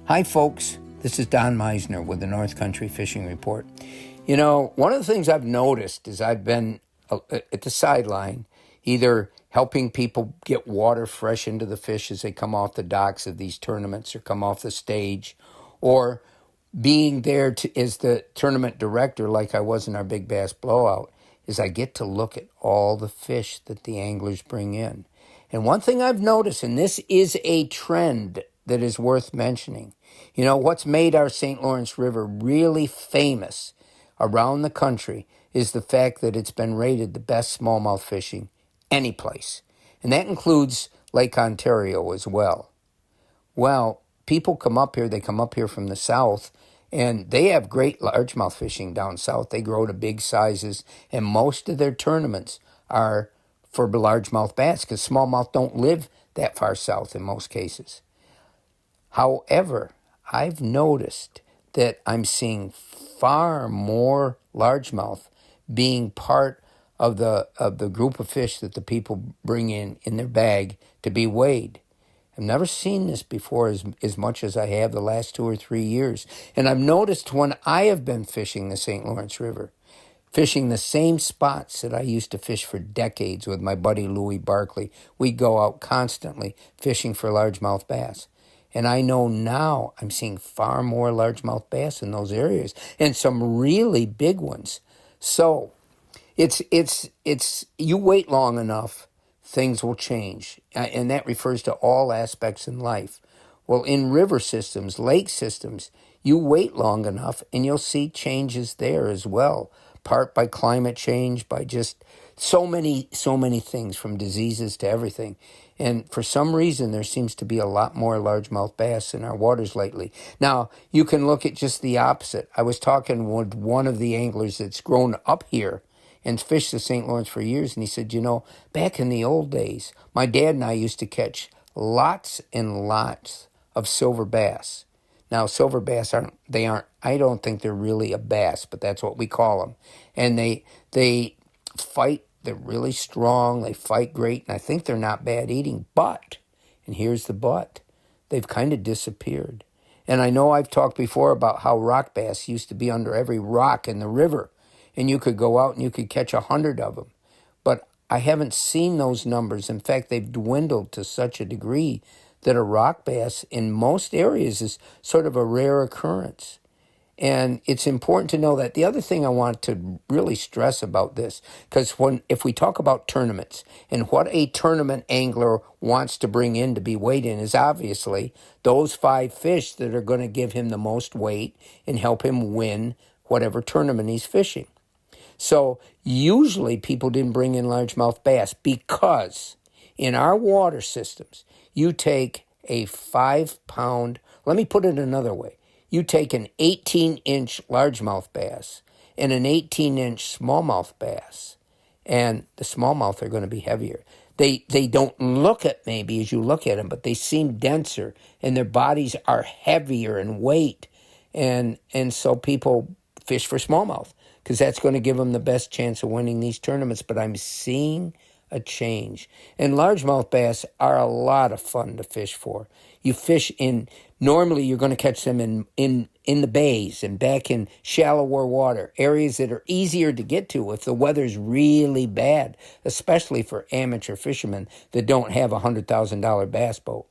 Hi, folks. This is Don Meissner with the North Country Fishing Report. You know, one of the things I've noticed is I've been at the sideline, either helping people get water fresh into the fish as they come off the docks of these tournaments or come off the stage, or being there as the tournament director like I was in our Big Bass Blowout, is I get to look at all the fish that the anglers bring in. And one thing I've noticed, and this is a trend that is worth mentioning. You know, what's made our St. Lawrence River really famous around the country is the fact that it's been rated the best smallmouth fishing any place. And that includes Lake Ontario as well. Well, people come up here, they come up here from the south, and they have great largemouth fishing down south. They grow to big sizes, and most of their tournaments are for largemouth bass because smallmouth don't live that far south in most cases. However, I've noticed that I'm seeing far more largemouth being part of the group of fish that the people bring in their bag to be weighed. I've never seen this before as much as I have the last 2 or 3 years. And I've noticed when I have been fishing the St. Lawrence River, fishing the same spots that I used to fish for decades with my buddy Louis Barkley, we'd go out constantly fishing for largemouth bass. And I know now I'm seeing far more largemouth bass in those areas and some really big ones. So it's you wait long enough, things will change. And that refers to all aspects in life. Well, in river systems, lake systems, you wait long enough and you'll see changes there as well. Part by climate change, by just so many things, from diseases to everything. And for some reason, there seems to be a lot more largemouth bass in our waters lately. Now, you can look at just the opposite. I was talking with one of the anglers that's grown up here and fished the St. Lawrence for years, and he said, you know, back in the old days, my dad and I used to catch lots and lots of silver bass. Now, silver bass aren't, I don't think they're really a bass, but that's what we call them. And they fight, they're really strong, they fight great, and I think they're not bad eating. But, and here's the but, they've kind of disappeared. And I know I've talked before about how rock bass used to be under every rock in the river, and you could go out and you could catch 100 of them. But I haven't seen those numbers. In fact, they've dwindled to such a degree that a rock bass in most areas is sort of a rare occurrence. And it's important to know that. The other thing I want to really stress about this, because if we talk about tournaments and what a tournament angler wants to bring in to be weighed in is obviously those 5 fish that are going to give him the most weight and help him win whatever tournament he's fishing. So usually people didn't bring in largemouth bass because in our water systems, you take a 5-pound, let me put it another way. You take an 18-inch largemouth bass and an 18-inch smallmouth bass, and the smallmouth are going to be heavier. They don't look at maybe as you look at them, but they seem denser, and their bodies are heavier in weight. And so people fish for smallmouth because that's going to give them the best chance of winning these tournaments. But I'm seeing a change. And largemouth bass are a lot of fun to fish for. You fish normally you're going to catch them in the bays and back in shallower water, areas that are easier to get to if the weather's really bad, especially for amateur fishermen that don't have a $100,000 bass boat.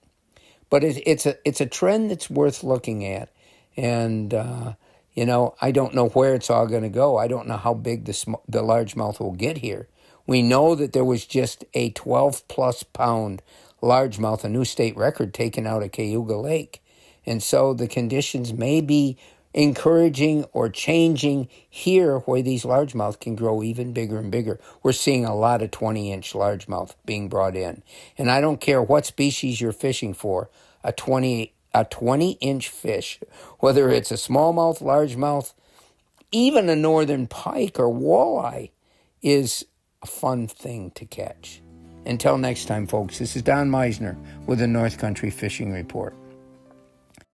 But it's a trend that's worth looking at. And, I don't know where it's all going to go. I don't know how big the largemouth will get here. We know that there was just a 12-plus pound largemouth, a new state record taken out at Cayuga Lake. And so the conditions may be encouraging or changing here where these largemouth can grow even bigger and bigger. We're seeing a lot of 20-inch largemouth being brought in. And I don't care what species you're fishing for, a 20-inch fish, whether it's a smallmouth, largemouth, even a northern pike or walleye, is a fun thing to catch. Until next time, folks, this is Don Meissner with the North Country Fishing Report.